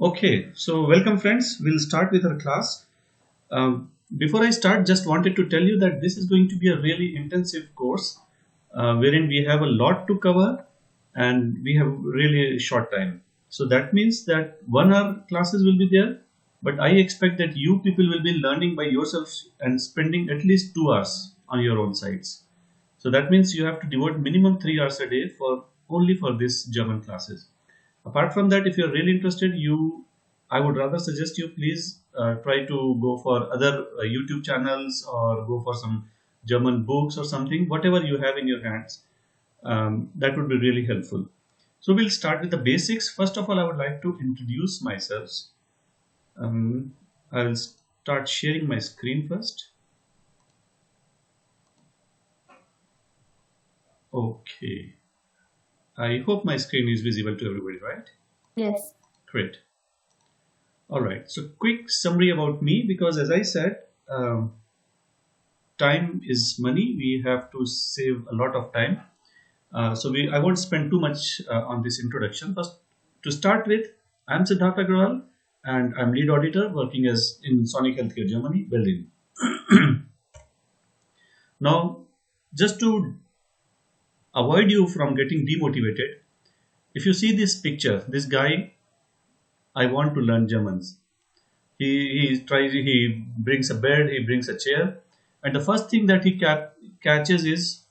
Okay, so welcome friends. We'll start with our class. Before I start, just wanted to tell you that this is going to be a really intensive course wherein we have a lot to cover and we have really short time. So that means that 1 hour classes will be there, but I expect that you people will be learning by yourselves and spending at least 2 hours on your own sites. So that means you have to devote minimum 3 hours a day for only for this German classes. Apart from that, if you're really interested, I would rather suggest you please try to go for other YouTube channels or go for some German books or something, whatever you have in your hands. That would be really helpful. So we'll start with the basics. First of all, I would like to introduce myself. I'll start sharing my screen first. Okay. I hope my screen is visible to everybody, right? Yes. Great. All right. So quick summary about me, because as I said, time is money. We have to save a lot of time. I won't spend too much on this introduction. First, to start with, I'm Siddharth Agrawal, and I'm lead auditor working as in Sonic Healthcare Germany, Berlin. Now, just to avoid you from getting demotivated, if you see this picture, this guy, I want to learn Germans. He brings a bed, he brings a chair, and the first thing that he catches is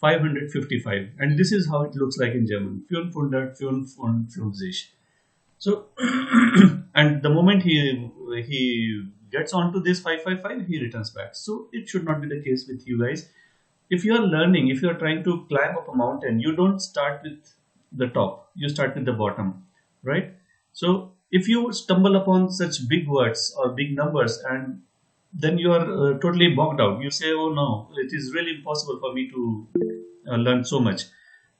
555, and this is how it looks like in German. 555. So, and the moment he gets onto this 555, he returns back. So it should not be the case with you guys. If you are learning, if you are trying to climb up a mountain, you don't start with the top, you start with the bottom, right? So if you stumble upon such big words or big numbers, and then you are totally bogged out, you say, oh no, it is really impossible for me to learn so much.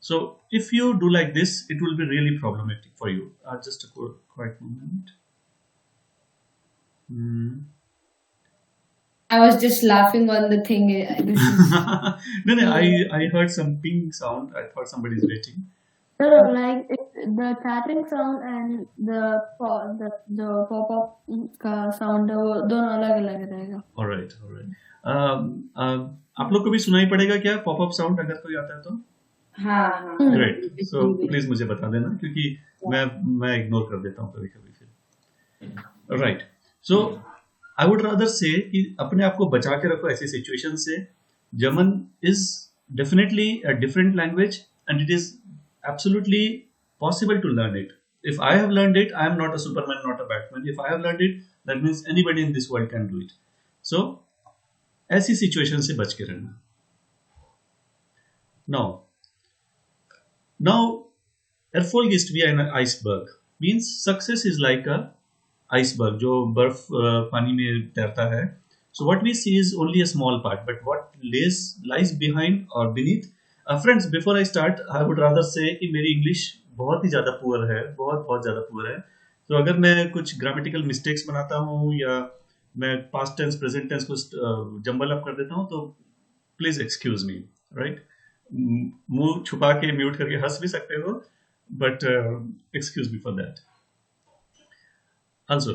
So if you do like this, it will be really problematic for you. Just a quiet moment. I was just laughing on the thing. No, I heard some ping sound. I thought somebody's waiting. No, like the tapping sound and the pop-up sound दोनों अलग-अलग रहेगा. All right. आप लोग को भी सुनाई पड़ेगा क्या पॉपअप साउंड अगर कोई आता है तो? हाँ. ग्रेट. सो प्लीज मुझे बता देना, क्योंकि मैं इग्नोर कर देता हूँ कभी कभी फिर. Right. So I would rather से कि अपने आप को बचा के रखो ऐसी सिचुएशन से. German is definitely a different language and it is absolutely possible to learn it. If I have learned it, I am not a Superman, not a Batman. If I have learned it, that means anybody in this world can do it. So, ऐसी situation से बच के रहना. Now, Erfolg ist wie ein Iceberg. Means success is like a iceberg, जो बर्फ पानी में तैरता है. So what we see is only a small part, but what lies behind or beneath. Friends, before I start, I would rather से कि मेरी English बहुत ही ज़्यादा पुअर है, बहुत ज़्यादा पुअर है. तो अगर मैं कुछ ग्रामेटिकल मिस्टेक्स बनाता हूँ या मैं पास्ट टेंस प्रेजेंट टेंस को जंबल अप कर देता हूँ, तो प्लीज़ एक्सक्यूज मी. राइट. मुंह छुपा के म्यूट करके हंस भी सकते हो, but excuse me for that. Also,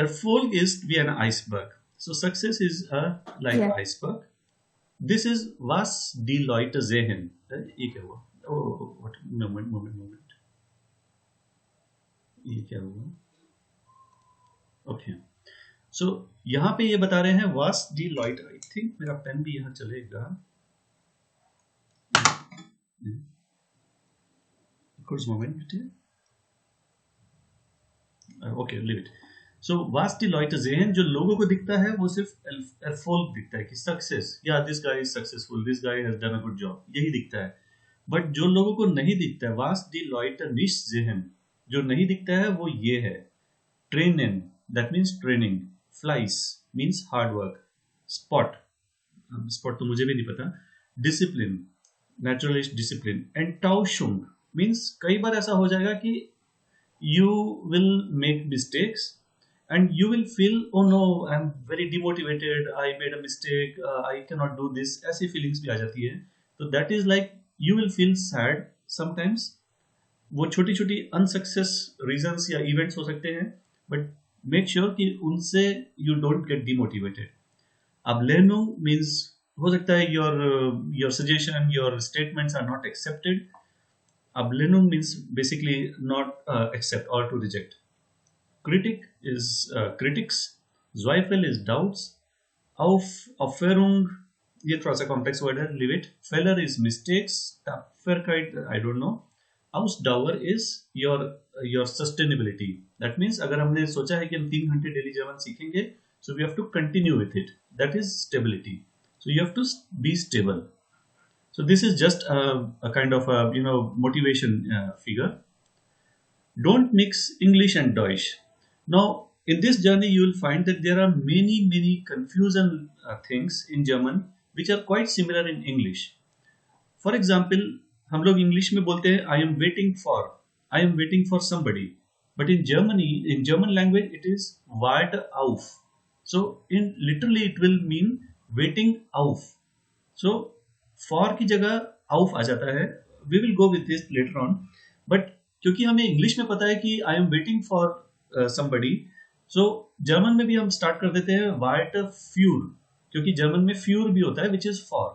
Erfolg ist wie ein Iceberg. So success is like an iceberg. This is was die Leute sehen. ये क्या हुआ? Oh, moment. ये क्या हुआ? Okay. So यहाँ पे ये बता रहे हैं was die Leute. I think मेरा पेन भी यहाँ चलेगा. कुछ moment बिटिए. Okay, leave it. So was die Leute sehen, जो लोगों को दिखता है वो सिर्फ Erfolg दिखता है कि सक्सेस, या this guy is successful, this guy has done a good job, यही दिखता है. बट जो लोगों को नहीं दिखता है, was die Leute nicht sehen, जो नहीं दिखता है वो ये है. Trainen, that means training. Fleiß means hard work. Spot तो मुझे भी नहीं पता. Discipline, naturalist discipline. Enttäuschung means कई बार ऐसा हो जाएगा कि you will make mistakes and you will feel, oh no, I'm very demotivated, I made a mistake, I cannot do this. ऐसी feelings भी आ जाती है. तो that is like you will feel sad sometimes, वो छोटी छोटी अनसक्सेस रीजंस या events हो सकते हैं, बट मेक श्योर कि उनसे यू डोंट गेट डिमोटिवेटेड. अब लेनो मीन्स हो सकता है your suggestion, your statements are not accepted. अब लेनो मीन्स बेसिकली नॉट एक्सेप्ट और to reject. Critic is critics. Zweifel is doubts. Auffahrung, ये थोड़ा सा कॉम्प्लेक्स वर्ड है, live it. Failure is mistakes. Tapferkeit, I don't know. Ausdauer is your sustainability. That means अगर हमने सोचा है कि हम 3 घंटे डेली जर्मन सीखेंगे, so we have to continue with it. That is stability. So you have to be stable. So this is just a kind of a motivation figure. Don't mix English and Deutsch. Now, in this journey, you will find that there are many confusion things in German which are quite similar in English. For example, हम लोग English में बोलते हैं I am waiting for, I am waiting for somebody. But in Germany, in German language, it is warte auf. So, in literally it will mean waiting auf. So, for की जगह auf आ जाता है. We will go with this later on. But क्योंकि हमें English में पता है कि I am waiting for somebody, so German में भी हम स्टार्ट कर देते हैं वाइट फ्यूर, क्योंकि जर्मन में फ्यूर भी होता है विच इज फॉर,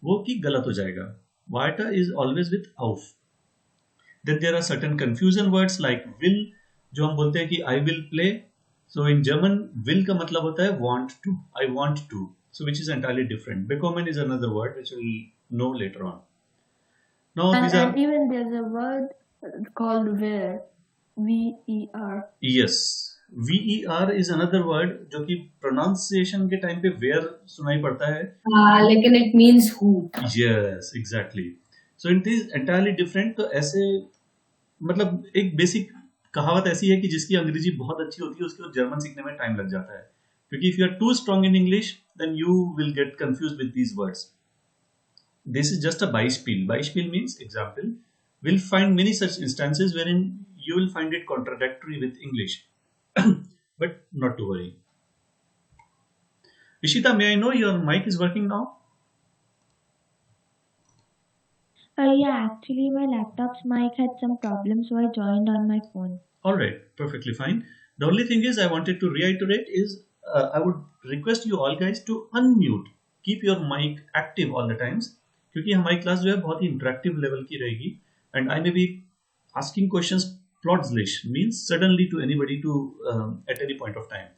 वो कि गलत हो जाएगा. वाइट इज ऑलवेज विथ आउफ. Then there are certain confusion words like will, जो हम बोलते हैं कि I will play. So in German will का मतलब होता है want to, I want to, so which is entirely different. बेकोमेन is another word which will know later on. Now And, these are, and even there's a word called where, V-E-R. yes, ver is another word जो कि pronunciation के time पे where सुनाई पड़ता है. लेकिन it means who. yes, exactly. so it is entirely different. तो ऐसे मतलब एक बेसिक कहावत ऐसी है कि जिसकी अंग्रेजी बहुत अच्छी होती है उसको जर्मन सीखने में टाइम लग जाता है, क्योंकि if you are too strong in English then you will get confused with these words. This is just a Beispiel. Beispiel means example. We'll find many such instances wherein you will find it contradictory with English. But not to worry. Ishita, may I know your mic is working now? Yeah, actually my laptop's mic had some problems, so I joined on my phone. Alright, perfectly fine. The only thing is I wanted to reiterate is I would request you all guys to unmute. Keep your mic active all the times. क्योंकि हमारी class जो है बहुत ही interactive level की रहेगी, and I may be asking questions plotsless means suddenly to anybody to at any point of time.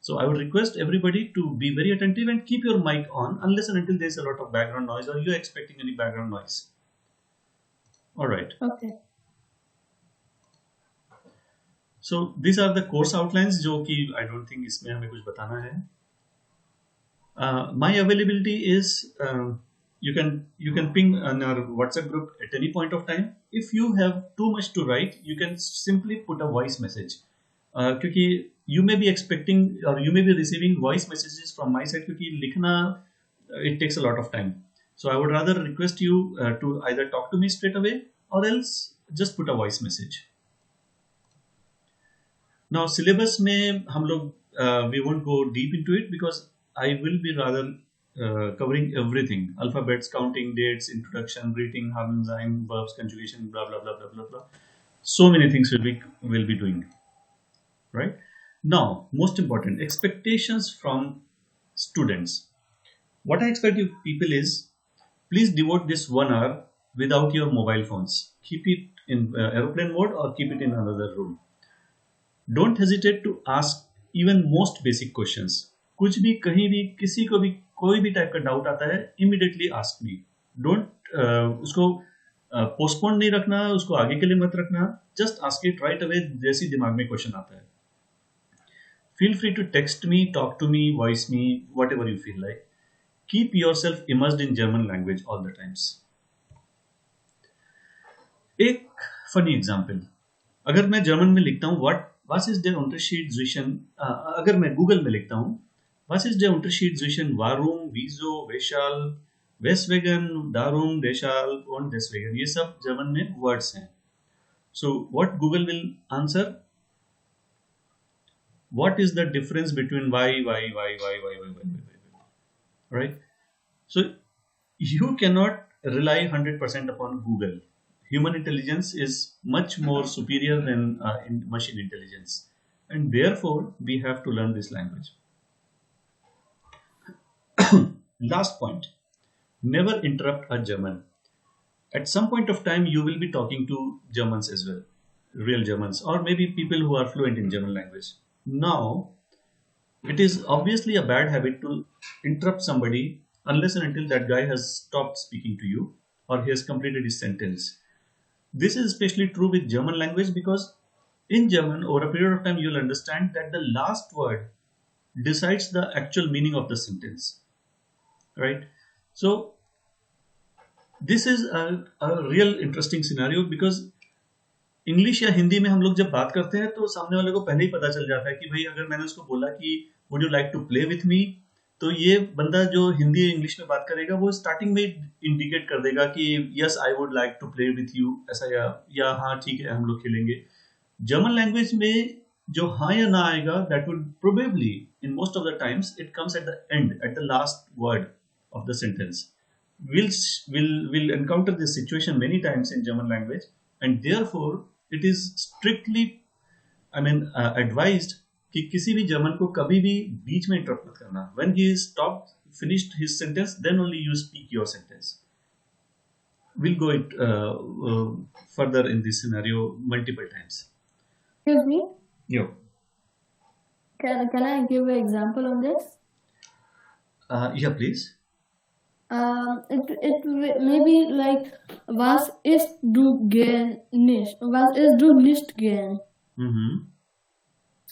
So I would request everybody to be very attentive and keep your mic on unless and until there's a lot of background noise or you're expecting any background noise. All right. Okay. So these are the course outlines जो कि I don't think इसमें हमें कुछ बताना है. My availability is you can ping on our WhatsApp group at any point of time. If you have too much to write, you can simply put a voice message. क्योंकि you may be expecting or you may be receiving voice messages from my side, क्योंकि लिखना it takes a lot of time. So I would rather request you to either talk to me straight away or else just put a voice message. Now syllabus में हम लोग we won't go deep into it because I will be rather covering everything: alphabets, counting, dates, introduction, greeting, harmonize, verbs, conjugation, blah blah blah blah blah blah. So many things will be doing. Right now, most important expectations from students. What I expect you people is, please devote this 1 hour without your mobile phones. Keep it in aeroplane mode or keep it in another room. Don't hesitate to ask even most basic questions. कुछ भी कहीं भी किसी को भी कोई भी type का डाउट आता है, immediately ask me. Don't उसको पोस्टपोन नहीं रखना, उसको आगे के लिए मत रखना. Just ask it right away जैसी दिमाग में क्वेश्चन आता है. Feel free to text me, talk to me, voice me, whatever you feel like. Keep yourself immersed in German language all the times. एक फनी एग्जाम्पल, अगर मैं German में लिखता हूँ was ist der Unterschied zwischen, अगर मैं Google में लिखता हूँ was ist der Unterschied zwischen warum, wieso, weshalb, weswegen, darum, deshalb und deswegen, ये सब जर्मन में वर्ड्स हैं. So what Google will answer? What is the difference between why, right? So you cannot rely 100% upon Google. human intelligence is much more superior than in machine intelligence, and therefore we have to learn this language. Last point: never interrupt a German. At some point of time, you will be talking to Germans as well, real Germans, or maybe people who are fluent in German language. Now, it is obviously a bad habit to interrupt somebody unless and until that guy has stopped speaking to you or he has completed his sentence. This is especially true with German language because in German, over a period of time, you'll understand that the last word decides the actual meaning of the sentence, right? So, this is a real interesting scenario because English या हिंदी में हम लोग जब बात करते हैं तो सामने वाले को पहले ही पता चल जाता है कि भाई अगर मैंने उसको बोला कि would you like to play with me, तो ये बंदा जो हिंदी इंग्लिश में बात करेगा वो स्टार्टिंग में इंडिकेट कर देगा कि yes I would like to play with you, ऐसा या हाँ ठीक है हम लोग खेलेंगे. जर्मन लैंग्वेज में जो हाँ या ना आएगा that would probably in most of the times it comes at the end, at the last word of the sentence. We'll encounter this situation many times in German language, and therefore it is strictly advised कि किसी भी German को कभी भी बीच में interrupt मत करना. When he is stopped, finished his sentence, then only you speak your sentence. We'll go it further in this scenario multiple times. Excuse me. Yo. Can I give an example on this? Yeah, please. It may be like was ist du gern nicht? Was ist du nicht gern? Mm-hmm.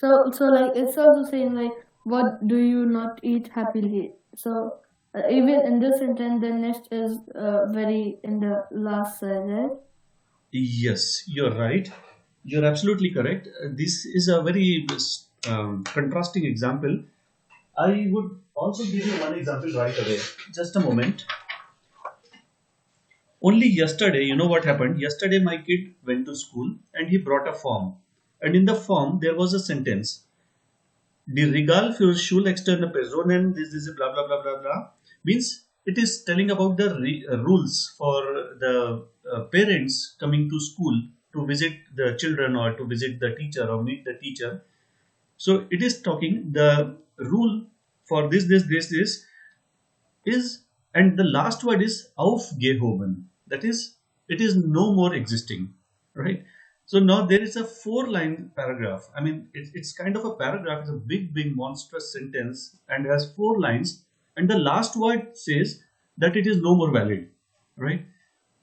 So like it's also saying like what do you not eat happily? So even in this sentence, the nicht is very in the last side, right? Yes, you're right. You're absolutely correct. This is a very contrasting example. I would also give you one example right away. Just a moment. Only yesterday, you know what happened? Yesterday, my kid went to school and he brought a form. And in the form, there was a sentence. Die Regal für schulexterne Personen, this blah, blah, blah, blah, blah. Means it is telling about the rules for the parents coming to school to visit the children or to visit the teacher or meet the teacher. So it is talking the rule for this is, and the last word is aufgehoben. That is, it is no more existing, right? So now there is a 4-line paragraph. I mean, it's kind of a paragraph. It's a big monstrous sentence and has 4 lines. And the last word says that it is no more valid, right?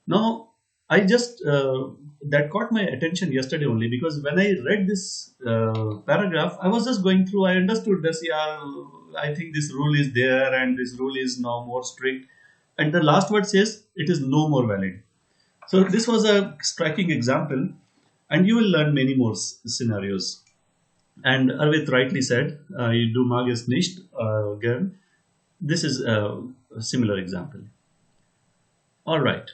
Now, I just that caught my attention yesterday only because when I read this paragraph, I was just going through. I understood this. Yeah, I think this rule is there, and this rule is now more strict. And the last word says it is no more valid. So this was a striking example, and you will learn many more scenarios. And Arvit rightly said, "Du mag es nicht gern." This is a similar example. All right.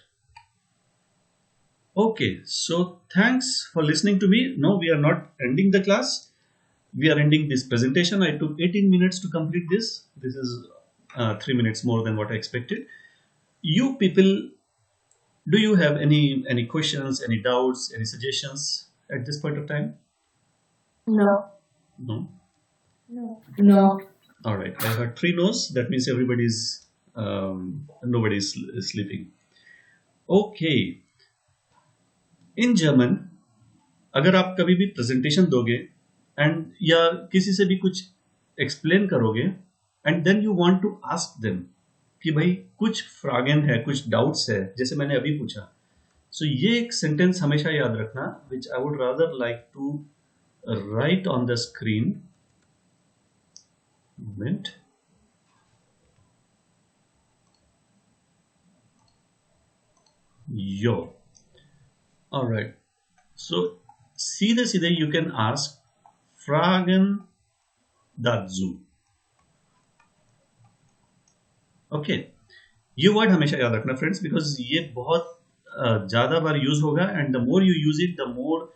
Okay, so thanks for listening to me. No, we are not ending the class. We are ending this presentation. I took 18 minutes to complete this. This is 3 minutes more than what I expected. You people, do you have any questions, any doubts, any suggestions at this point of time? No. No? No. All right. I heard 3 no's. That means everybody's, nobody's sleeping. Okay. In German अगर आप कभी भी presentation दोगे and या किसी से भी कुछ एक्सप्लेन करोगे and then you want to ask them कि भाई कुछ फ्रागेन है, कुछ डाउट्स है, जैसे मैंने अभी पूछा. सो ये एक सेंटेंस हमेशा याद रखना which I would rather like to write on the screen. Moment. Yo. All right. So, सीधे you can ask Fragen dazu. Okay. ये वर्ड हमेशा याद रखना फ्रेंड्स बिकॉज ये बहुत ज़्यादा बार यूज होगा and the more you use it the more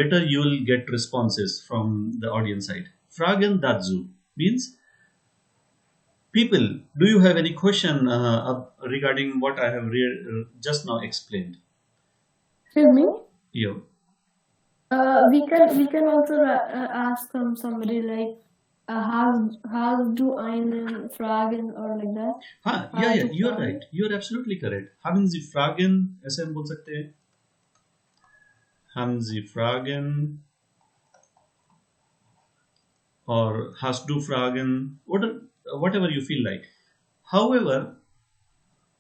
better you will get responses from the audience side. Fragen dazu means people, do you have any question regarding what I have just now explained? Excuse me. Yeah. We can also ask somebody like has du einen Fragen or like that. हाँ, Hast yeah, du you are Fragen? right. You are absolutely correct. Haben Sie Fragen? ऐसे हम बोल सकते हैं. Haben Sie Fragen? Or hast du Fragen? Whatever you feel like. However,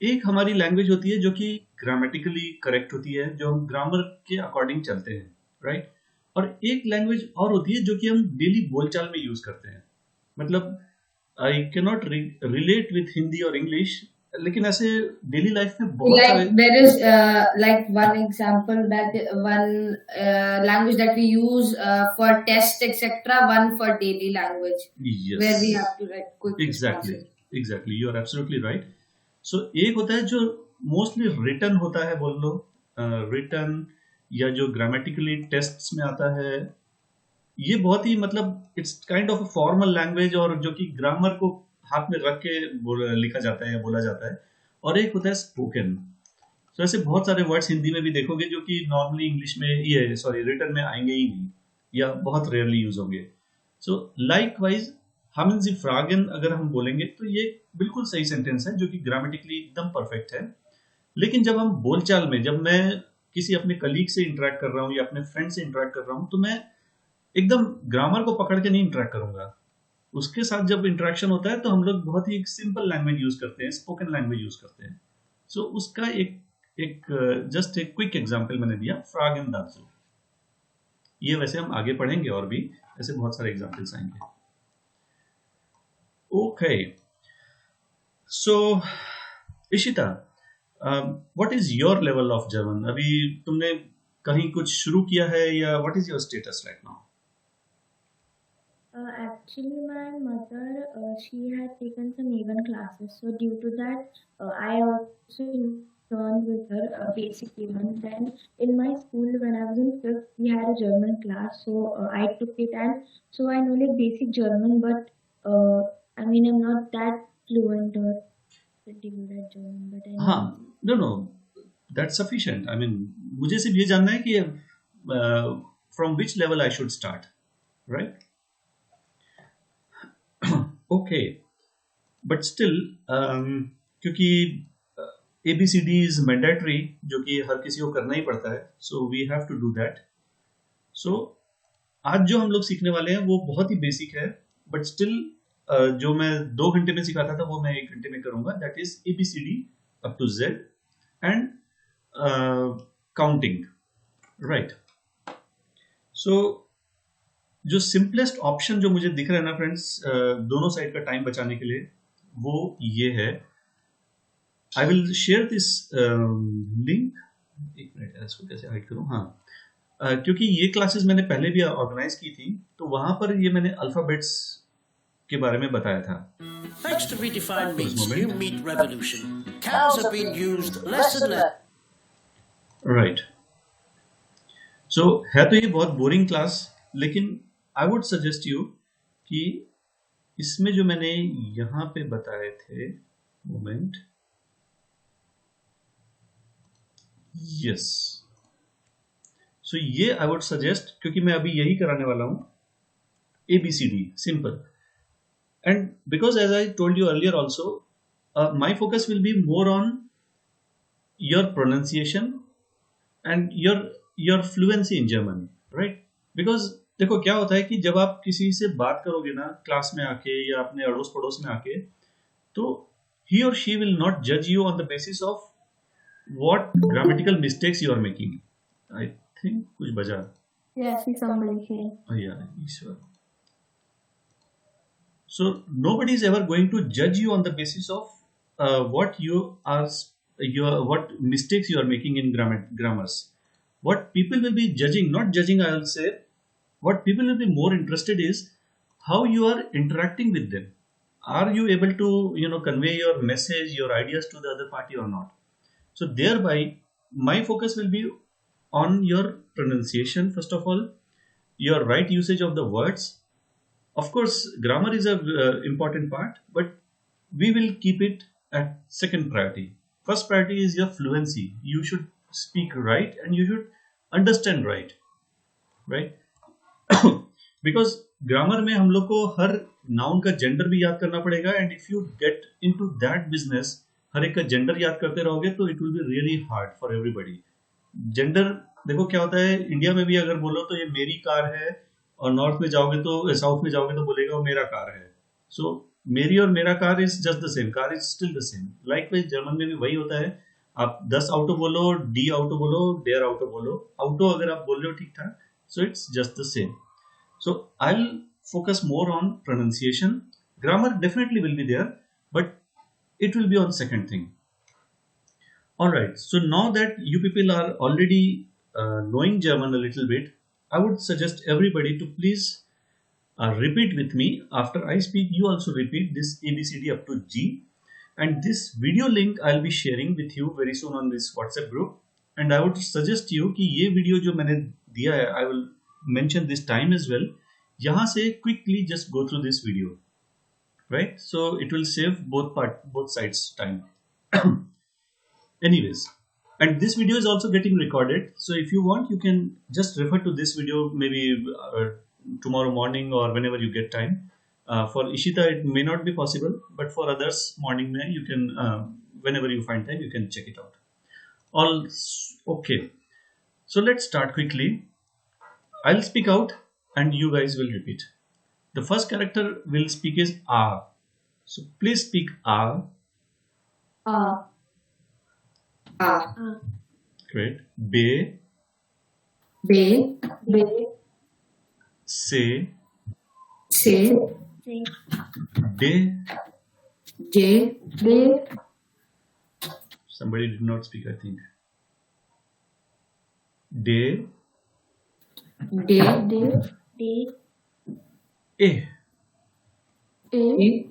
एक हमारी language होती है जो कि ग्रामेटिकली करेक्ट होती है, जो हम ग्रामर के अकॉर्डिंग चलते हैं, राइट. और एक लैंग्वेज और होती है जो कि हम डेली बोलचाल में यूज करते हैं. मतलब I can not relate with Hindi और इंग्लिश, लेकिन ऐसे डेली लाइफ में बहुत सारे Like there is like one example that one language that we use for test etc. One for daily language where we have to write quick exactly responses. Exactly you are absolutely right. So एक होता है जो mostly written होता है, बोल लो written, या जो grammatically tests में आता है. ये बहुत ही मतलब it's kind of a formal language, और जो कि ग्रामर को हाथ में रख के लिखा जाता है या बोला जाता है. और एक होता है स्पोकन. तो ऐसे बहुत सारे वर्ड्स हिंदी में भी देखोगे जो कि नॉर्मली इंग्लिश में ये सॉरी रिटन में आएंगे ही नहीं, या बहुत रेयरली यूज होंगे. सो लाइकवाइज हम इन फ्रागन अगर हम बोलेंगे तो ये बिल्कुल सही सेंटेंस है जो कि ग्रामेटिकली एकदम परफेक्ट है. लेकिन जब हम बोलचाल में, जब मैं किसी अपने कलीग से इंटरेक्ट कर रहा हूँ या अपने फ्रेंड से इंटरेक्ट कर रहा हूँ, तो मैं एकदम ग्रामर को पकड़ के नहीं इंटरेक्ट करूंगा. उसके साथ जब इंटरेक्शन होता है तो हम लोग बहुत ही सिंपल लैंग्वेज यूज करते हैं, स्पोकन लैंग्वेज यूज करते हैं. सो उसका एक जस्ट एक क्विक एग्जांपल मैंने दिया, फ्रागन दाजू. ये वैसे हम आगे पढ़ेंगे और भी ऐसे बहुत सारे एग्जांपल्स आएंगे. Okay, so Ishita, what is your level of German? अभी तुमने कहीं कुछ शुरू किया है या what is your status right now? Actually, my mother, she had taken some A1 classes. So due to that, I also learned with her basic A1. Then in my school, when I was in fifth, we had a German class. So I took it, and so I know like basic German, but I mean I'm not that fluent or pretty good at German. But I know. हाँ, no, that's sufficient. I mean, मुझे सिर्फ ये जानना है कि from which level I should start, right? Okay, but still क्योंकि ABCD is mandatory, जो कि हर किसी को करना ही पड़ता है, so we have to do that. So आज जो हम लोग सीखने वाले हैं वो बहुत ही बेसिक है, but still जो मैं 2 घंटे में सिखाता था वो मैं 1 घंटे में करूंगा. That is ABCD up to Z and counting, right? So जो सिंपलेस्ट ऑप्शन जो मुझे दिख रहा है ना फ्रेंड्स, दोनों साइड का टाइम बचाने के लिए, वो ये है. I will share this link. एक मिनट, इसको कैसे हाइड करूं? हाँ, क्योंकि ये क्लासेस मैंने पहले भी ऑर्गेनाइज की थी, तो वहां पर ये मैंने अल्फाबेट्स के बारे में बताया था. Thanks to redefined meats, new meat revolution. Cows have been used less and less. Right. So है तो ये बहुत बोरिंग क्लास, लेकिन आई वुड सजेस्ट यू कि इसमें जो मैंने यहां पे बताए थे, मोमेंट, यस, सो ये आई वुड सजेस्ट, क्योंकि मैं अभी यही कराने वाला हूं, ABCD simple. And because as I told you earlier also, my focus will be more on your pronunciation and your fluency in German, right? Because देखो क्या होता है कि जब आप किसी से बात करोगे ना क्लास में आके या अपने अड़ोस पड़ोस में आके, तो ही और शी विल नॉट जज you on the basis of what grammatical mistakes you are making. I think कुछ बजा. Yes, see somebody here. Yeah, Ishwar. So nobody is ever going to judge you on the basis of what you are, what mistakes you are making in grammars. What people will be judging, not judging, I will say, what people will be more interested is how you are interacting with them. Are you able to convey your message, your ideas to the other party or not? So thereby my focus will be on your pronunciation first of all, your right usage of the words. Of course grammar is a important part, but we will keep it at second priority. First priority is your fluency. You should speak right and you should understand right, right? Because grammar में हम लोग को हर noun का gender भी याद करना पड़ेगा, and if you get into that business हर एक का जेंडर याद करते रहोगे तो it will be really hard for everybody. Gender देखो क्या होता है, इंडिया में भी अगर बोलो तो ये मेरी कार है, और नॉर्थ में जाओगे तो साउथ में जाओगे तो बोलेगा वो मेरा कार है. सो मेरी और मेरा car is just the same, car is still the same. Likewise German में भी वही होता है. आप 10 ऑटो बोलो, डी ऑटो बोलो, डेयर ऑटो बोलो, ऑटो अगर आप बोल रहे हो ठीक ठाक, so it's just the same. So I'll focus more on pronunciation. Grammar definitely will be there, but it will be on second thing. All right. So now that you people are already knowing German a little bit, I would suggest everybody to please repeat with me. After I speak, you also repeat this ABCD up to G. And this video link I'll be sharing with you very soon on this WhatsApp group. And I would suggest you कि ये video जो मैंने दिया है, I will mention this time as well. यहाँ से quickly just go through this video, right? So it will save both sides time. Anyways, and this video is also getting recorded. So if you want, you can just refer to this video maybe tomorrow morning or whenever you get time. For Ishita, it may not be possible, but for others, morning mein you can, whenever you find time, you can check it out. All okay. So let's start quickly. I'll speak out and you guys will repeat. The first character will speak is A. So please speak A. A. A. Great. B. B. B. C. C. D. J. D. Somebody did not speak, I think. D. D. D. D. A. A.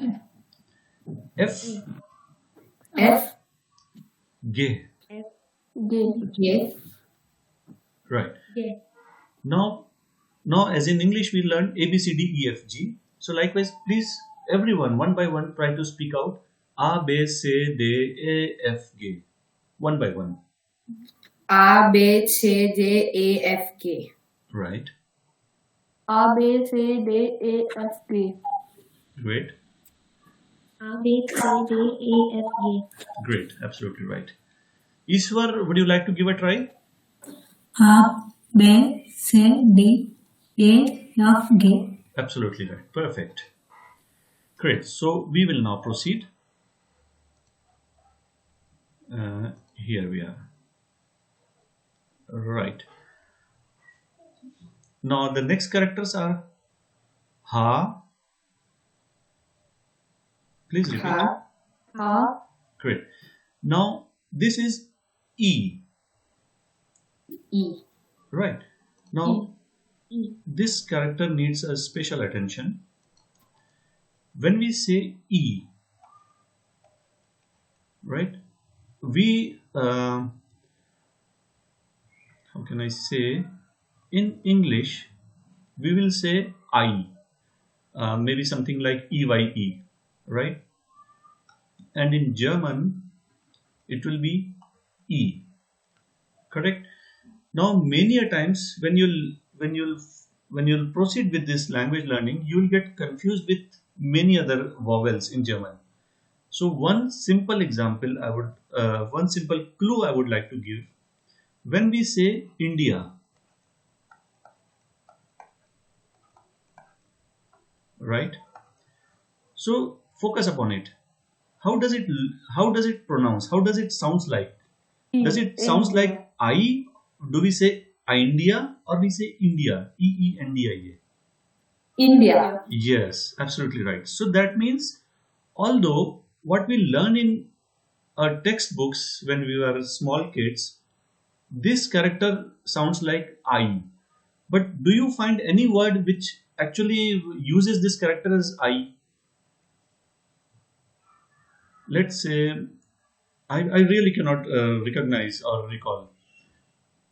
F. F. G. G. J. Right. J. Now as in English we learned A, B, C, D, E, F, G. So likewise, please everyone one by one try to speak out A, B, C, D, E, F, G. One by one. A, B, C, D, E, F, G. Right. A, B, C, D, E, F, G. Great. A, B, C, D, E, F, G. Great. Absolutely right. Ishwar, would you like to give a try? A, B, C, D, E, F, G. Absolutely right. Perfect. Great. So we will now proceed. Here we are. Right. Now the next characters are Ha. Please repeat. Ha. Ha. Great. Now this is E. E. Right. Now E. this character needs a special attention. When we say E, right, we how can I say, in English we will say I, maybe something like EYE, right? And in German it will be E, correct? Now many a times when you'll proceed with this language learning, you will get confused with many other vowels in German. So one simple example one simple clue I would like to give. When we say India, right? So focus upon it. How does it pronounce? How does it sounds like? E. Does it sounds like I? Do we say India or we say India? EENDIA. India. Yes, absolutely right. So that means, although what we learn in our textbooks when we were small kids, this character sounds like I. But do you find any word which actually uses this character as I? Let's say, I really cannot recognize or recall.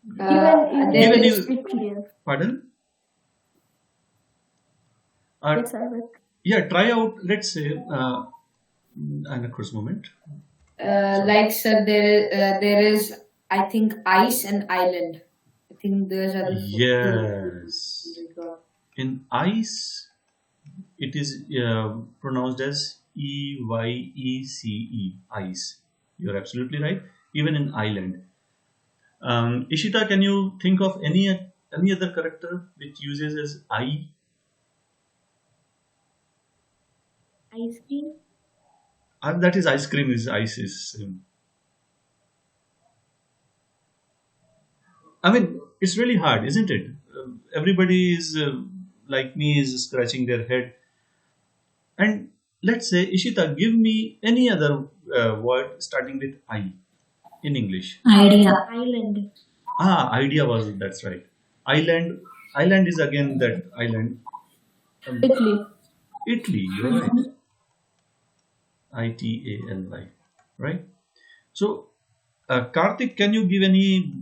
Even there Even English you- speak clear. Pardon? Yes, I will. Yeah, try out. Let's say, and of course, moment. Like sir, there is I think ice and island. I think those are the Yes. In ice, it is pronounced as Eyece, ice. You're absolutely right. Even in island. Ishita, can you think of any other character which uses as I? Ice cream. That is ice cream. Is ice is. I mean, it's really hard, isn't it? Everybody is like me is scratching their head. And let's say, Ishita, give me any other word starting with I in English. idea, Island. Idea was that's right. Island, island is again that island. Italy. Italy, you're right. Italy, right? So, Karthik, can you give any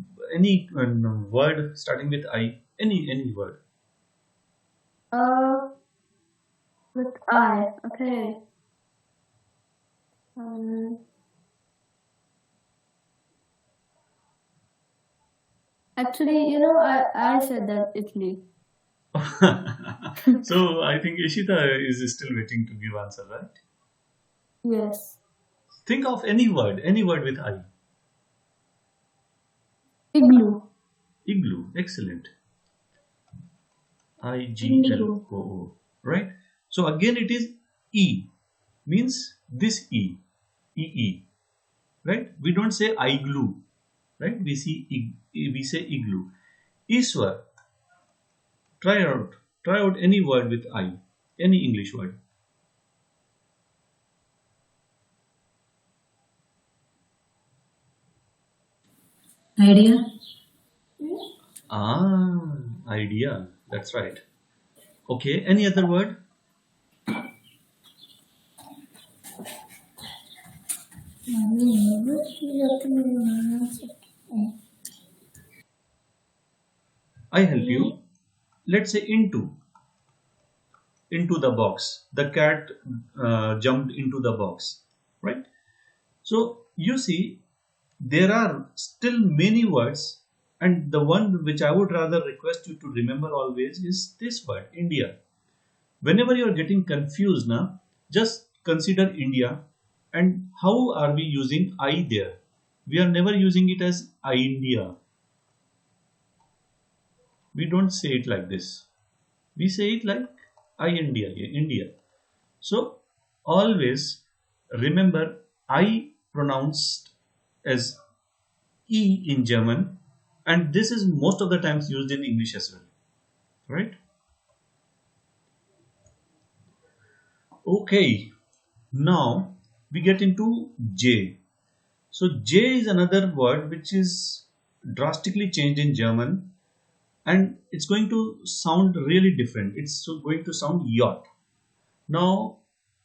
word starting with I? Any word? Uh, with I. Okay. Um, actually, I said that Italy. So I think Ishita is still waiting to give answer, right? Yes. Think of any word with I. Igloo. Igloo, excellent. Indigo. IGLOO, right? So again it is E, means this EE, right? We don't say igloo, right? We say igloo. Iswar, try out any word with I, any English word. idea, Idea, that's right. Okay, any other word? I help you. Let's say into the box. The cat jumped into the box, right? So you see, there are still many words, and the one which I would rather request you to remember always is this word, India. Whenever you are getting confused now, just consider India and how are we using I there? We are never using it as I India. We don't say it like this. We say it like I India, India. So always remember I pronounced as E in German, and this is most of the times used in English as well, right? Okay, now we get into J. So J is another word which is drastically changed in German, and it's going to sound really different. It's going to sound yacht. Now,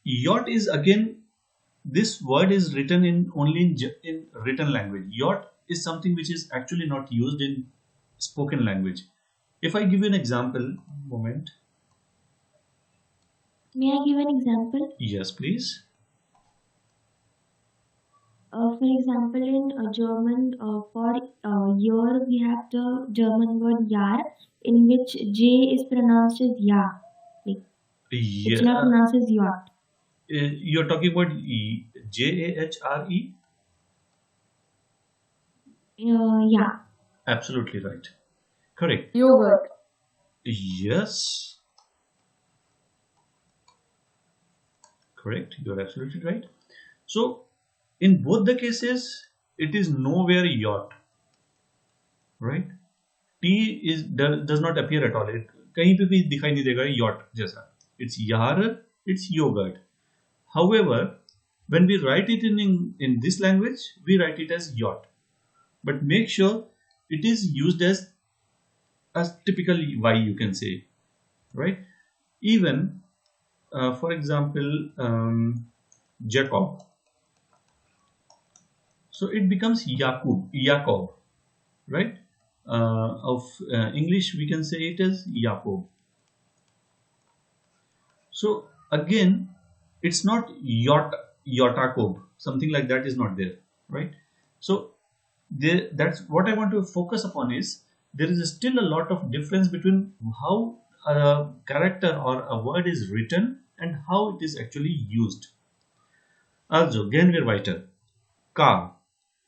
yacht is again, this word is written in only in written language. Yacht is something which is actually not used in spoken language. If I give you an example, moment. May I give an example? Yes, please. For example, in German, for year, we have the German word Jahr, in which J is pronounced as Ya. Like, it's not Yeah, pronounced as yacht. you're talking about Jahre. Yeah. Absolutely right. Correct. Yogurt. Yes, correct. You're absolutely right. So, in both the cases, it is nowhere yacht, right? T does not appear at all. It कहीं पे भी दिखाई नहीं देगा yacht जैसा. It's yar, it's yogurt. However, when we write it in this language, we write it as yacht. But make sure it is used as typical Y, you can say, right? Even, for example, Jacob. So it becomes Jacob, right? Of English, we can say it as Jacob. So again, it's not Yakob, something like that is not there, right? So that's what I want to focus upon is there is still a lot of difference between how a character or a word is written and how it is actually used. Also, gehen wir weiter. Ka.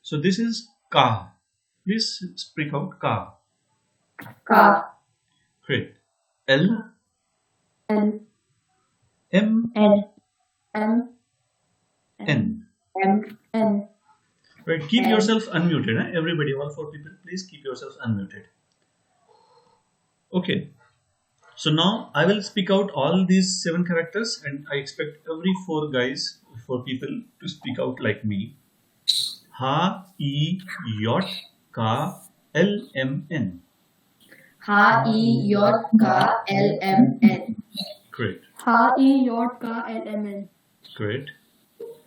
So this is ka. Please speak out ka. Ka. Great. L. L. M. L. M. N. M. N. Right. Keep yourself unmuted. Everybody, all 4 people, please keep yourselves unmuted. Okay. So now I will speak out all these 7 characters, and I expect every 4 people to speak out like me. Ha, I, Yot, Ka, L, M, N. Ha, I, Yot, Ka, L, M, N. Great. Ha, I, Yot, Ka, L, M, N. Great.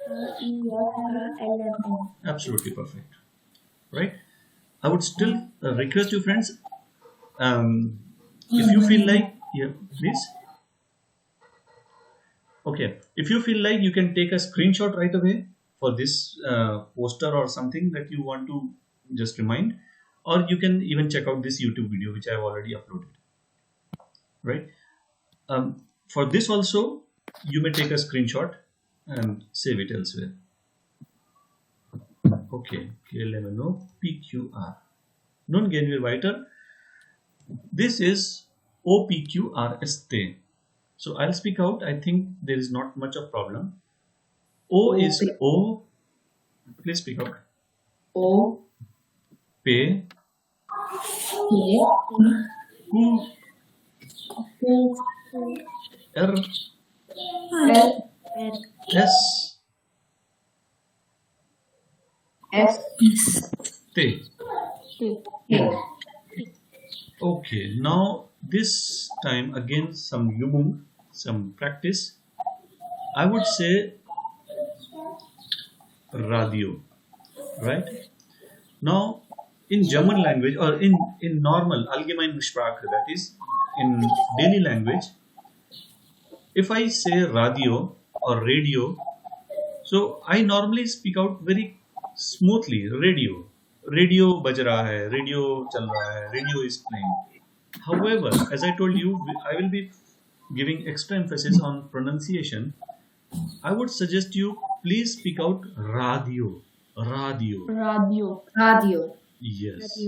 L. Absolutely perfect. Right. I would still request you, friends, if you feel like, yeah, please. Okay. If you feel like you can take a screenshot right away for this poster or something that you want to just remind, or you can even check out this YouTube video which I have already uploaded. Right. For this also, you may take a screenshot and save it elsewhere. Okay, KLMNO PQR. Nun gehen wir weiter. This is OPQRST. So I'll speak out. I think there is not much of problem. O is O. Please speak out. O. P. P. Q. R. L. S. S. T. T. Okay, now this time again some Übung, some practice. I would say Radio, right? Now in German language or in normal allgemeine Sprache, that is in daily language, if I say radio or radio, so I normally speak out very smoothly. Radio baj raha hai, radio chal raha hai, radio is playing. However, as I told you, I will be giving extra emphasis on pronunciation. I would suggest you please speak out radio. Radio. Yes.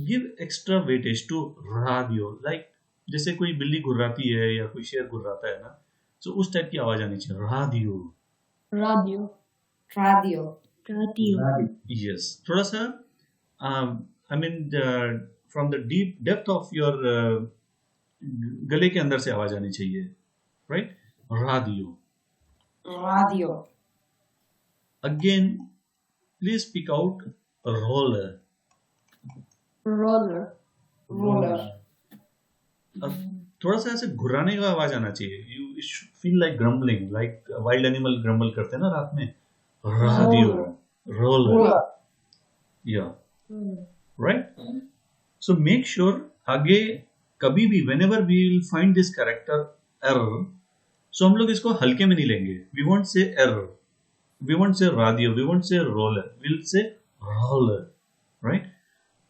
Give extra weightage to radio. Like जैसे कोई बिल्ली गुर्राती है या कोई शेर गुर्राता है ना, तो उस टाइप की आवाज आनी चाहिए. Radio. Yes. थोड़ा सा I mean from the deep depth of your गले के अंदर से आवाज आनी चाहिए, right? Radio. Again, please speak out roller. थोड़ा सा ऐसे घुराने का आवाज आना चाहिए. You feel like grumbling, like wild animal grumble करते हैं ना रात में. Radio. Roller. Yeah. Right? So make sure आगे कभी भी whenever we will find this character R, so हम लोग इसको हल्के में नहीं लेंगे. We won't say R. We won't say radio. We won't say roller. We'll say roller. Right?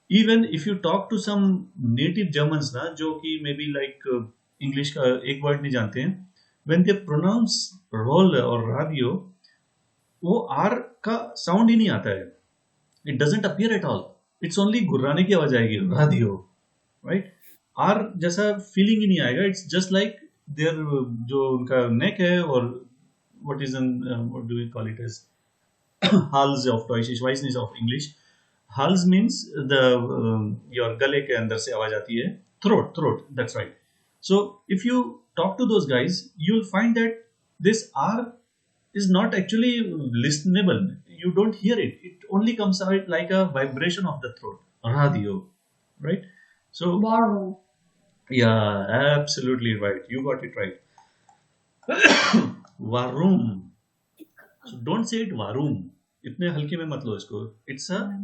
Even if you talk to some native Germans ना, जो कि maybe like English का एक word नहीं जानते हैं, when they pronounce roller or radio, वो R का sound ही नहीं आता है. It doesn't appear at all. It's only घुर्राने की आवाज आएगी, radio, right? R जैसा feeling ही नहीं आएगा. It's just like their जो उनका neck है और what do we call it as Hals of Deutsch, ich weiß nicht of English. Hals means the your गले के अंदर से आवाज आती है. Throat, that's right. So if you talk to those guys, you'll find that this R is not actually listenable. You don't hear it. It only comes out like a vibration of the throat. Radio, right? So Warum. yeah, absolutely right. You got it right. Warum. So don't say it warum. इतने हल्के में मत लो इसको. It's a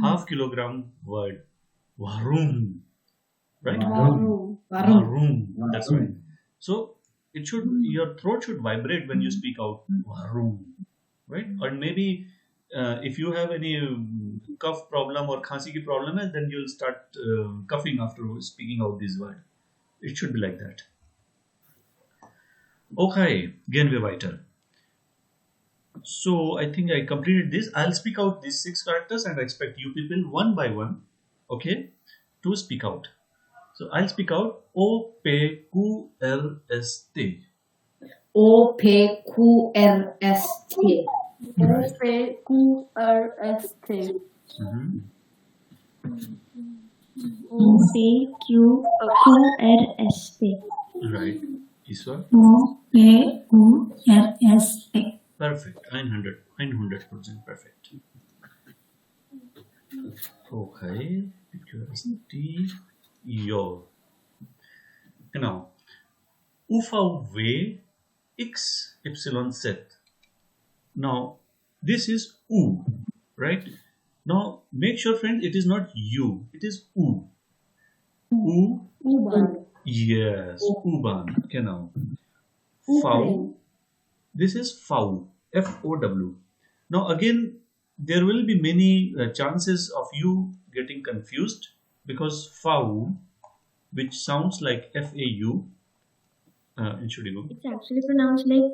half kilogram word. Warum. Right? Warum. That's right. So your throat should vibrate when you speak out warum. Right? Or maybe if you have any cough problem or khansi ki problem hai, then you'll start coughing after speaking out this word. It should be like that. Okay, gehen wir weiter. So I think I completed this. I'll speak out these 6 characters and I expect you people one by one, okay, to speak out. So I'll speak out OPQRST. OPQRST. OPQRST. OPQRST. Right. Iswa? OPQRST. Perfect. 100% perfect. Okay. PQRST. Yo. Genau. UVW XYZ. Now, this is U, right? Now, make sure, friend, it is not U. It is U. U. U-Bahn. Yes. U-Bahn. Genau. V. This is FOW. FOW. Now, again, there will be many chances of you getting confused because FOW, which sounds like FAU, Entschuldigung. It's actually pronounced like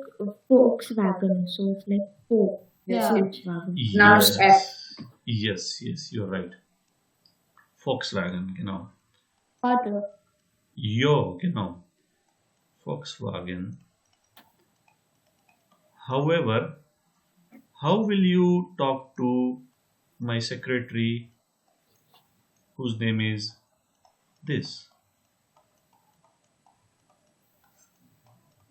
Volkswagen, so it's like Volk. Yeah. Volkswagen. Yes. F. Yes, you're right. Volkswagen, genau. Auto. Jo, genau. Volkswagen. However, how will you talk to my secretary whose name is this?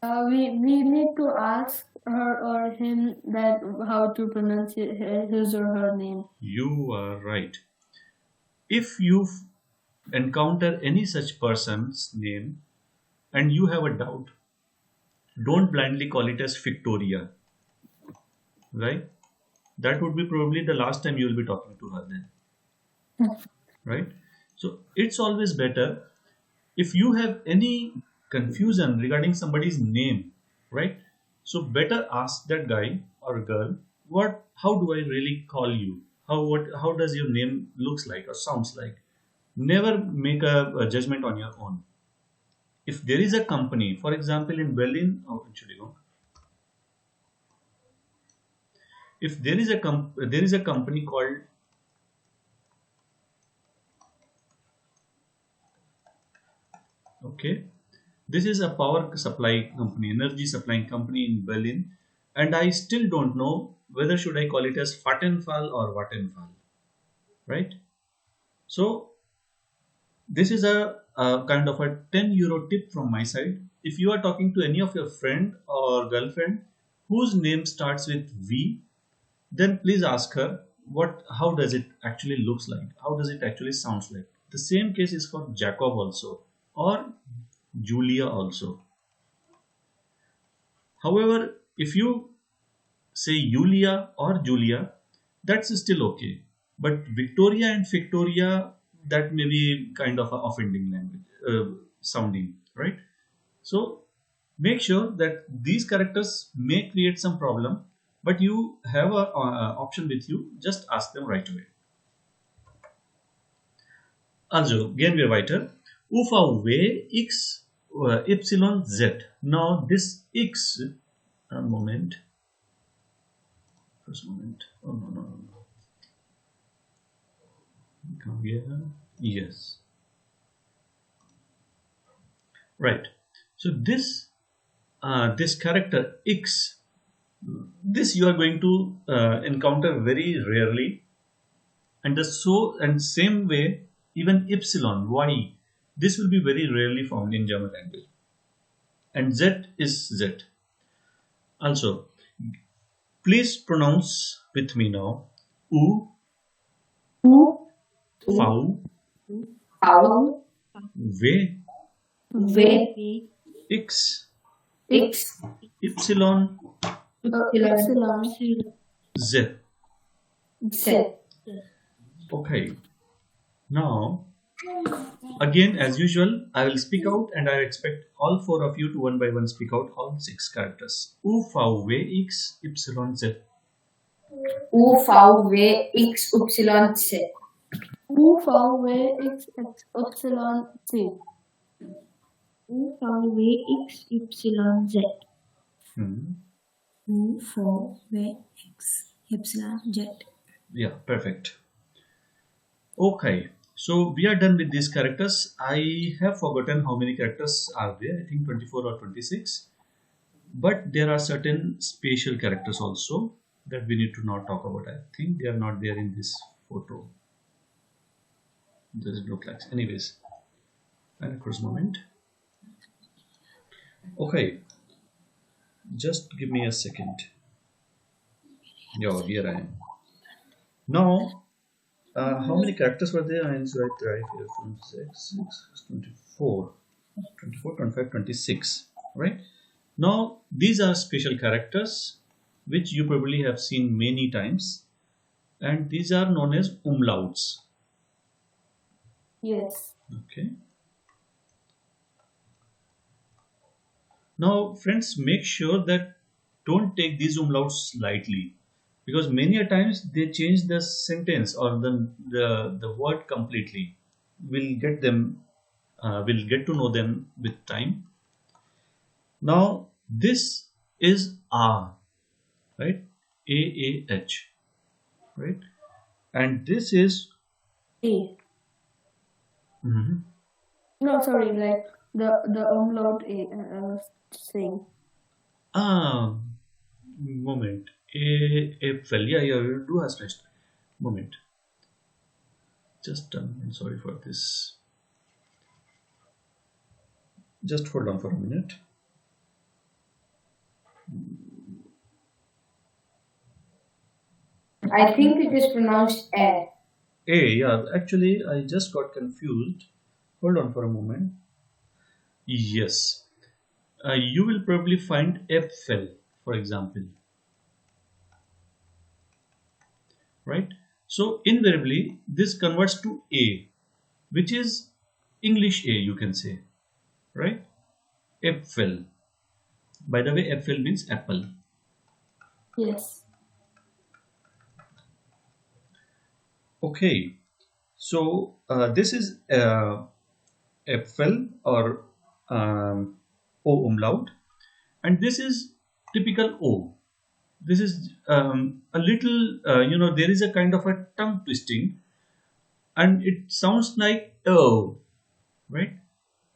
We need to ask her or him that how to pronounce his or her name. You are right. If you encounter any such person's name and you have a doubt, don't blindly call it as Victoria. Right? That would be probably the last time you will be talking to her then. Right? So it's always better if you have any confusion regarding somebody's name, right? So better ask that guy or girl, how do I really call you? How does your name looks like or sounds like? Never make a judgment on your own. If there is a company, for example, in Berlin, if there is a company called this is a power supply company, energy supplying company in Berlin, and I still don't know whether should I call it as Vattenfall or Vattenfall, right? So this is a kind of a 10 euro tip from my side. If you are talking to any of your friend or girlfriend whose name starts with V, then please ask her how does it actually looks like, how does it actually sounds like. The same case is for Jacob also, or Julia also. However, if you say Julia or Julia, that's still okay. But Victoria and Victoria, that may be kind of a offending language sounding, right? So make sure that these characters may create some problem, but you have a option with you. Just ask them right away. Also, gehen wir weiter. UVW X YZ. Now this X, a moment. First moment. Oh no. Come here. Yes. Right. So this character X, this you are going to encounter very rarely, and same way even epsilon Y, this will be very rarely found in German language. And Z is Z. Also, please pronounce with me now. U, V, W, X, Epsilon, Z. Okay. Now, again, as usual, I will speak out and I expect all 4 of you to one by one speak out all 6 characters. U, V, W, X, Epsilon, Z. U, V, X, Y, Z. U, V, X, Y, Z. U, V, X, Y, Z. U, V, X, Y, Z. Yeah, perfect. Okay, so we are done with these characters. I have forgotten how many characters are there. I think 24 or 26. But there are certain special characters also that we need to not talk about. I think they are not there in this photo. Doesn't look like. Anyways, and across moment. Okay, just give me a second. Yo, here I am. Now, how many characters were there? And so I try here from 6, 24, 24, 25, 26. Right? Now, these are special characters which you probably have seen many times, and these are known as umlauts. Yes. Okay. Now, friends, make sure that don't take these umlauts lightly, because many a times they change the sentence or the word completely. We'll get them. We'll get to know them with time. Now, this is R, right? A-A-H, right? And this is A. mhm. No, sorry, like the umlaut A. I was saying. Moment. April. Yeah, you do have stretched. Moment. Just I'm sorry for this. Just hold on for a minute. I think it is pronounced A. Yeah. Actually, I just got confused. Hold on for a moment. Yes. You will probably find April, for example. Right? So invariably, this converts to A, which is English A, you can say. Right? Apfel. By the way, Apfel means apple. Yes. Okay. So this is Apfel or O umlaut, and this is typical O. This is a little, there is a kind of a tongue twisting, and it sounds like O, right?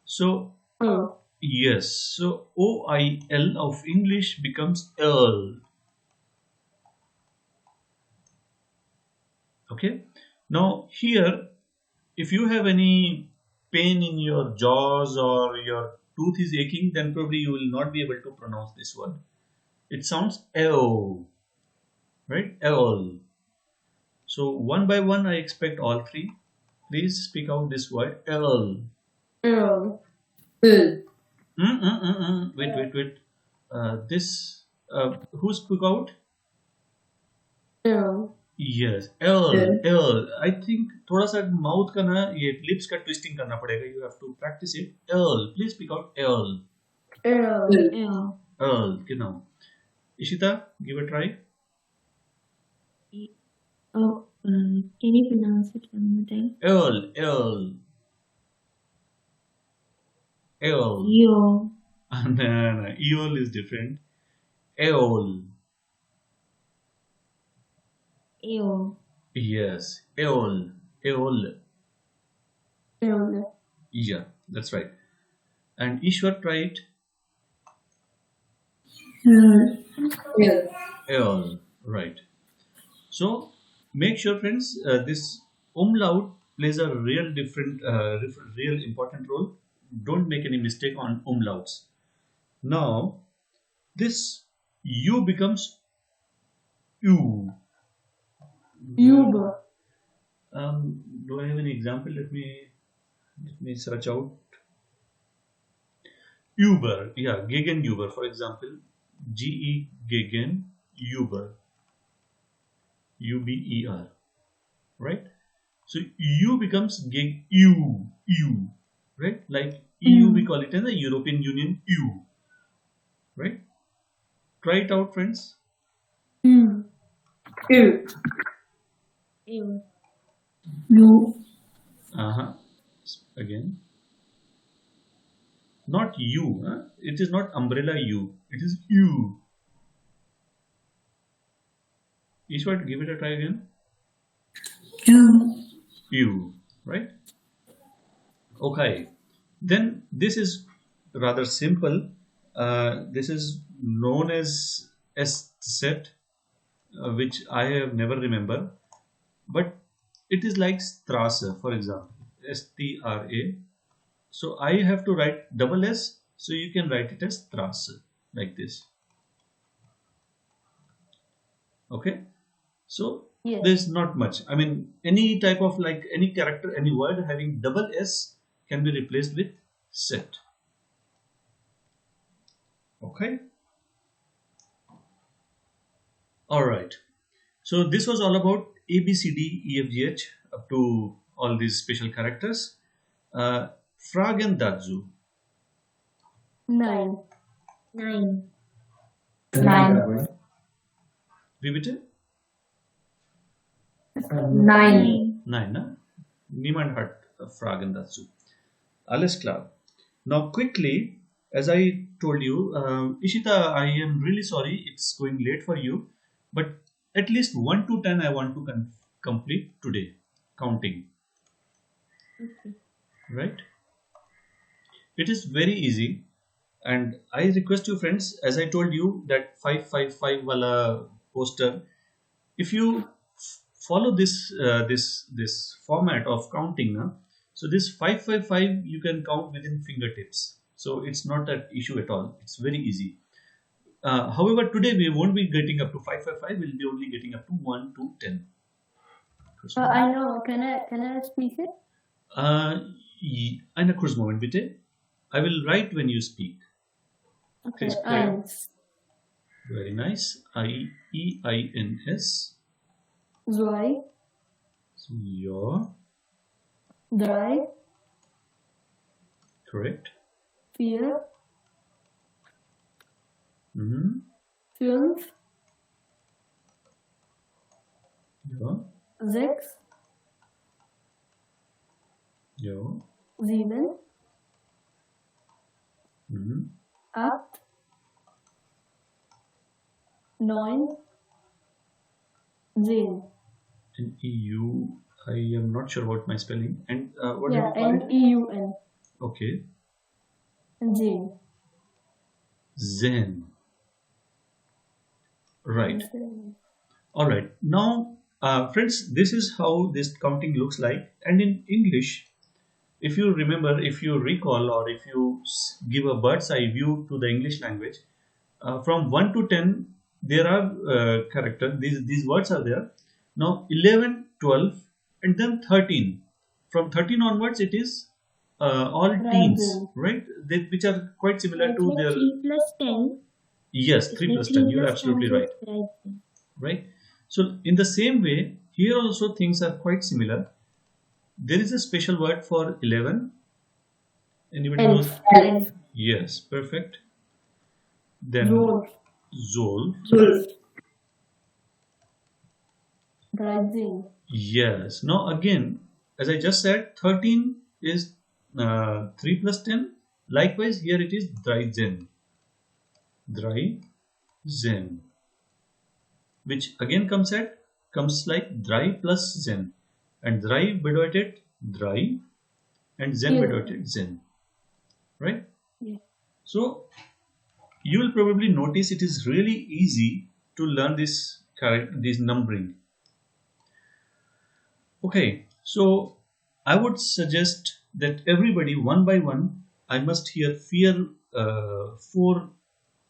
So Oh. yes, so OIL of English becomes L. Okay. Now here, if you have any pain in your jaws or your tooth is aching, then probably you will not be able to pronounce this word. It sounds L, right? L. So one by one, I expect all three. Please speak out this word L. L. Wait. This, who spoke out? L. Yes, L. I think थोड़ा सा mouth का ना ये lips का twisting करना पड़ेगा. You have to practice it. L. Please speak out L. L. L. L. Genau. Ishita, give a try. Oh, can you pronounce it one more time? L. Yo. No. Eol is different. Eol. Ew. Yes. Eol. L. Yeah, that's right. And Ishwar, try it. Eol. Right. So make sure, friends, this umlaut plays a real important role. Don't make any mistake on umlauts. Now, this U becomes U. Uber. Do I have an example? Let me search out. Uber. Yeah, Gegenüber, for example. GE Gegen Uber. UBER. Right? So U becomes U. Right? Like EU, we call it as the European Union U. Right? Try it out, friends. Ew. Ew. You. Again. Not you. It is not umbrella you. It is you. Ishwar, give it a try again. You. You. Right? Okay. Then this is rather simple. This is known as S set, which I have never remember. But it is like Strasse, for example. STRA. So I have to write double S, so you can write it as Strasse, like this. Okay, so Yes. there's not much. I mean, any type of like any character, any word having double S can be replaced with set. Okay. All right. So this was all about A, B, C, D, E, F, G, H up to all these special characters. Fragen dazu. 9. 9. 9. Wie bitte? 9. 9, ne? Niemand hat Fragen dazu. Alles klar. Now quickly, as I told you, Ishita, I am really sorry it's going late for you, but at least 1 to 10 I want to complete today, counting. Okay. Right? It is very easy, and I request you friends, as I told you that 555 wala poster, if you follow this this format of counting now, so this 555 you can count within fingertips, so it's not an issue at all. It's very easy. However, today we won't be getting up to 555. We'll be only getting up to 1 to 10. I know. Can I speak it? Eine kurz Moment bitte. I will write when you speak. Okay. Please play. 1. Very nice. I-E-I-N-S. 2. Ja, 3. correct. 4. Mhm. 5. Ja, 6. ja. 7. Mhm. 8. 9. 10. And EU, I am not sure about my spelling. And what did Yeah, you call and it? EUN. Okay. And 10. Zen. Right. And All right. Now, friends, this is how this counting looks like. And in English, if you remember, if you recall, or if you give a bird's eye view to the English language, from 1 to 10, there are characters, these words are there. Now 11, 12, and then 13. From 13 onwards, it is all teens, Dragon. right? Which are quite similar It's to like their. 3 plus 10. Yes, It's 3 like plus 3 10. You're plus absolutely 10 right. is right. Right? So in the same way, here also things are quite similar. There is a special word for 11. Anybody knows? Elf. Yes, perfect. Then Zol. Zol. Dragon. Yes. Now again, as I just said, 13 is 3 plus 10. Likewise, here it is Dreizen. Dreizen. Which again comes like Drei plus Zen. And Drei bedeutet Drei and Zen bedeutet Zen. Right? Yeah. So you will probably notice it is really easy to learn this numbering. Okay, so I would suggest that everybody one by one, I must hear 4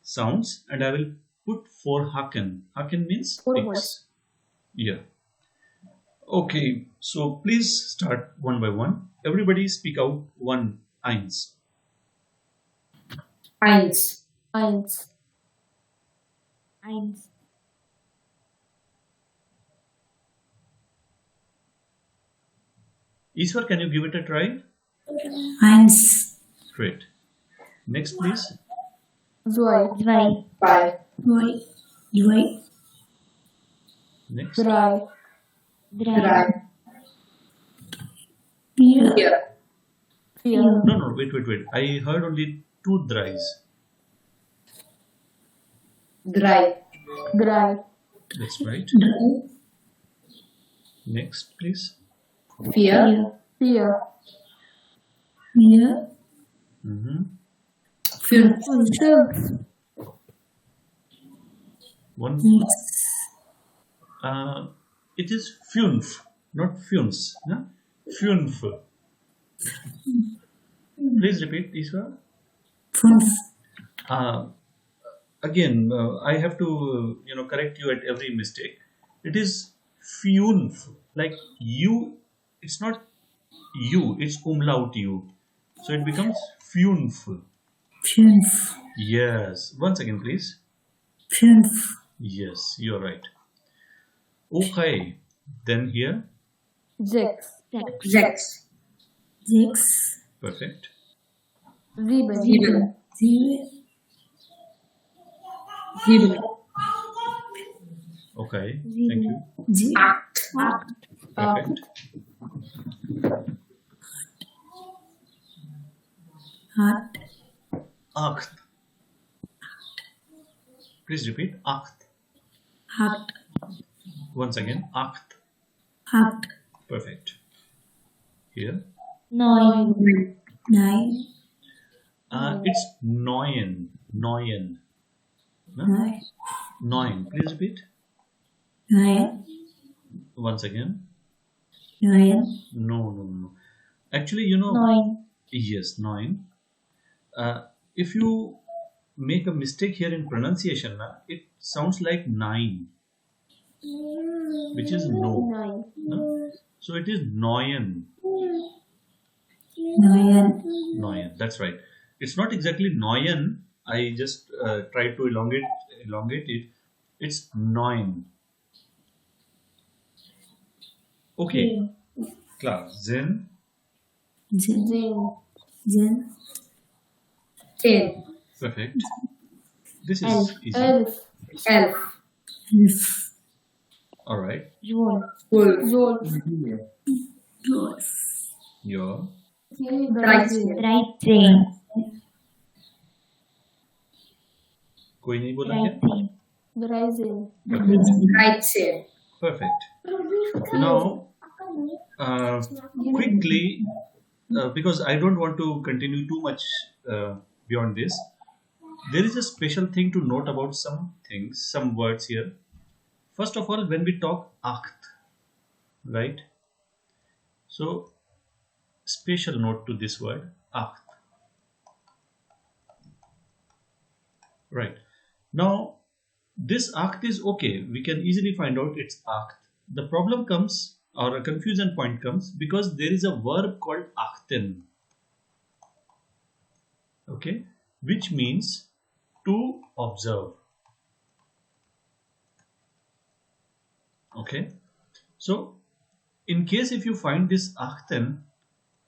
sounds, and I will put 4 Haken. Haken means 4 picks. words. Yeah. Okay, so please start one by one. Everybody speak out one eins. Eins. 1. 1. Ishwar, can you give it a try? Eins. Great. Next, please. 2. 2. 5. 2. 2. Next. Dry. Dry. Fear. Fear. No, wait. I heard only two dries. Dry. Dry. That's right. Dry. Next, please. Fear. Fear. Fear. Mm-hmm. Fear. Silks. One. Yes. It is funf, not funs. Huh? Funf. Please repeat, Iswa. Funf. Again, I have to correct you at every mistake. It is funf, like you. It's not you. It's umlaut you. So it becomes funf. Funf. Yes. Once again, please. Funf. Yes, you're right. Okay. Then here, Six. Six. Six. perfect. Sieben. Sieben. Sieben. Sieben. Okay. Thank you. Sieben. Acht. Perfect. Acht. Acht. Please repeat. Acht. Acht. Once again. Acht. Acht. Perfect. Here. Neun. Nine. It's neun. Neun. No? Nine. Neun. Please repeat. Nine. Once again. Nine. No. Actually, Neun. yes, neun. If you make a mistake here in pronunciation, it sounds like nine, which is no. Nine. No? So it is neun. Nine. Neun. That's right. It's not exactly neun. I just tried to elongate it. It's neun. Okay. Class. Then Zin. Zehn. Zin. Ten. perfect. This is easy. Elf. Elf. Elf. All right. Zwölf. Wolf. Zwölf. Wolf. Your Dreizehn. Dreizehn. कोई नहीं बोला क्या? Dreizehn. Dreizehn. Dreizehn. Perfect. Now, quickly, because I don't want to continue too much beyond this, there is a special thing to note about some things, some words here. First of all, when we talk acht, right? So, special note to this word, acht. Right. Now, this acht is okay. We can easily find out it's acht. The problem comes, or a confusion point comes, because there is a verb called achten. Okay, which means to observe. Okay, so in case if you find this achten,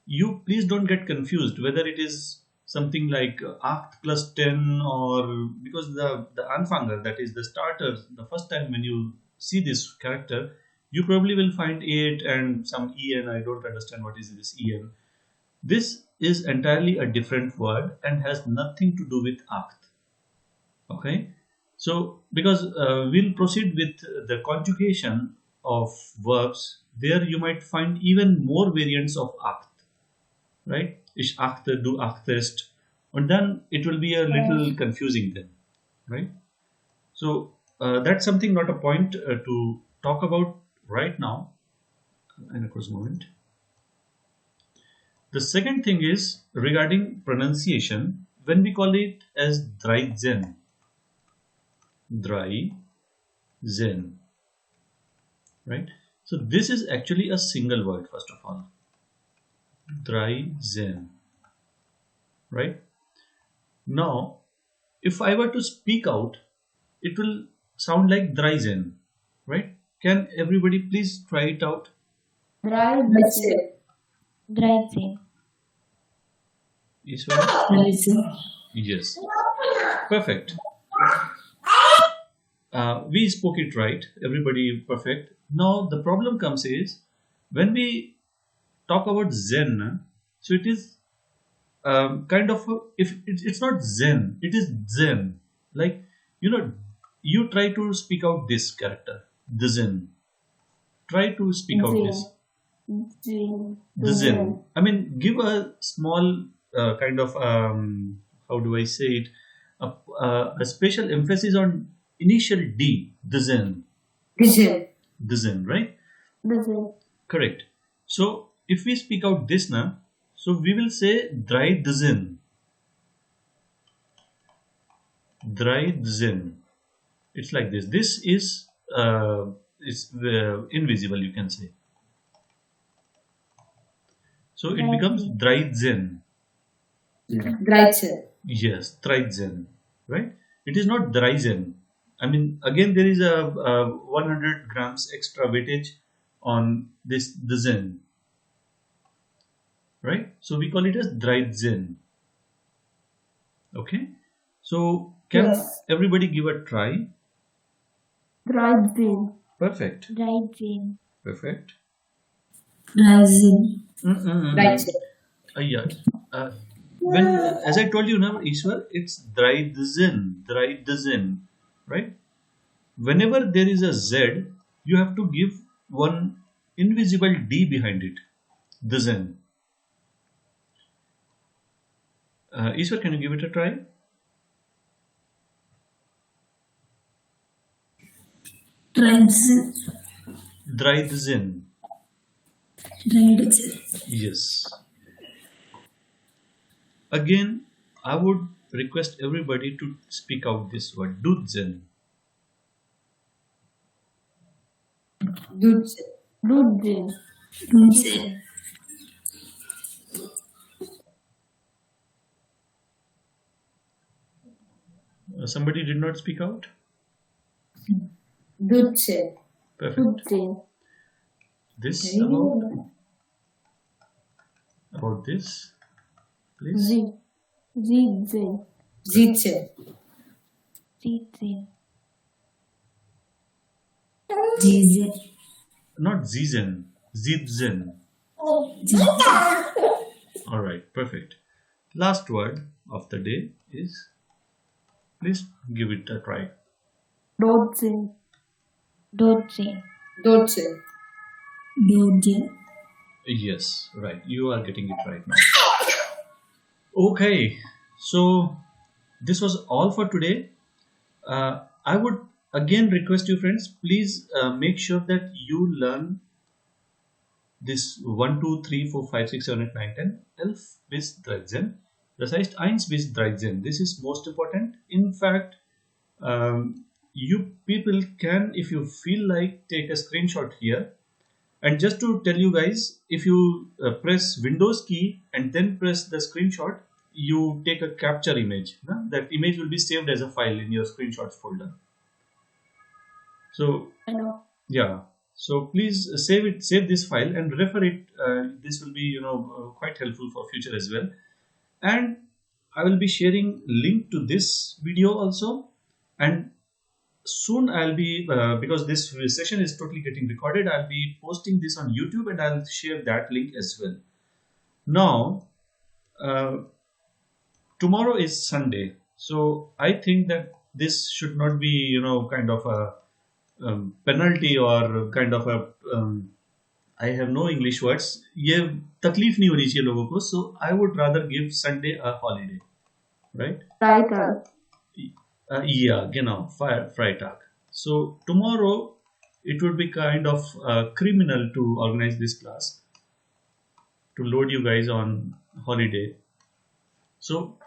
you please don't get confused whether it is something like acht plus 10, or because the anfanger, that is the starter, the first time when you see this character, you probably will find 8 and some en. I don't understand what is this en. This is entirely a different word and has nothing to do with acht. Okay, so because we'll proceed with the conjugation of verbs, there you might find even more variants of acht, right? Ich achte, du achtest, and then it will be a little confusing then, right? So that's something, not a point to talk about right now. And of course, moment. The second thing is regarding pronunciation. When we call it as Dreizen, right? So this is actually a single word. First of all, Dreizen, right? Now, if I were to speak out, it will sound like Dreizen, right? Can everybody please try it out? Dreizehn. Dreizehn. Iswara? Dreizehn. Yes. Perfect. We spoke it right, everybody perfect. Now the problem comes is when we talk about Zen, so it is kind of if it's not Zen, it is Zen. Like you try to speak out this character, the Zen. Try to speak out this. The Zen. I mean, give a small kind of how do I say it? A special emphasis on initial D, the Zen. The Zen, right? Correct. So if we speak out this now, so we will say dry the Zen. Dry the Zen. It's like this. This is invisible, you can say. So it becomes dry Zen. Dry Zen. Yes, dry Zen. Right? It is not dry Zen. I mean, again, there is a 100 grams extra weightage on this the Zen. Right? So we call it as dry Zen. Okay? So can everybody give a try? Dry Zen. Perfect. Dry Zen. Perfect. Dry Zen. Dry Zen. Yeah. When as I told you now, Ishwar, it's dry the Zen, right? Whenever there is a Z, you have to give one invisible D behind it, the Zen. Ishwar, can you give it a try? Dry Zen. Dry the Zen. Dry Zen. Yes. Again, I would request everybody to speak out this word, Dutzen. Dutzen. Zen. Somebody did not speak out? Dutzen. Perfect. Dutzen. This about this, please. Zitzen. Zitzen. Zen. Zen. Not Zizen, Zitzen. All right, perfect. Last word of the day is, please give it a try. Dutzen. Dutzen. Dutzen. Zen. Yes, right. You are getting it right now. Okay, so this was all for today. I would again request you friends, please make sure that you learn this 1, 2, 3, 4, 5, 6, 7, 8, 9, 10. 11 bis 13. Das heißt 1 bis 13. This is most important. In fact, you people can, if you feel like, take a screenshot here. And just to tell you guys, if you press Windows key and then press the screenshot, you take a capture image. That image will be saved as a file in your screenshots folder. So I know. yeah, so please save this file and refer it. This will be quite helpful for future as well. And I will be sharing link to this video also. And soon I'll be because this session is totally getting recorded, I'll be posting this on YouTube and I'll share that link as well. Now tomorrow is Sunday, so I think that this should not be kind of a penalty or kind of a I have no English words, ये तकलीफ नहीं होनी चाहिए लोगों को, so I would rather give Sunday a holiday, right? Freitag. Yeah, genau, Freitag. So tomorrow it would be kind of criminal to organize this class, to load you guys on holiday. So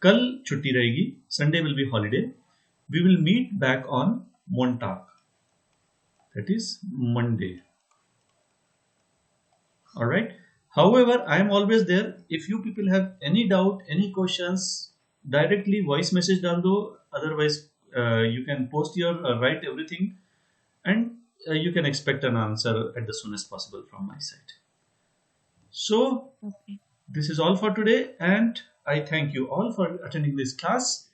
कल छुट्टी रहेगी, Sunday will be holiday. We will meet back on Montag, that is Monday. All right. However, I am always there. If you people have any doubt, any questions, directly voice message डाल दो. Otherwise, you can post your write everything, and you can expect an answer at the soonest possible from my side. So this is all for today, and I thank you all for attending this class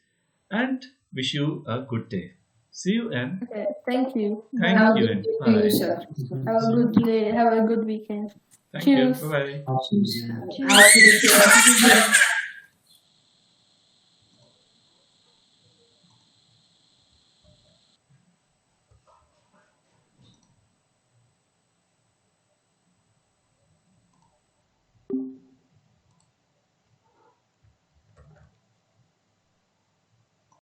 and wish you a good day. See you and Okay, thank you. thank Have a you good and day to bye. you, sir. Have a good day. Have a good weekend. Thank you. Cheers. Bye bye. Cheers. Have a good day.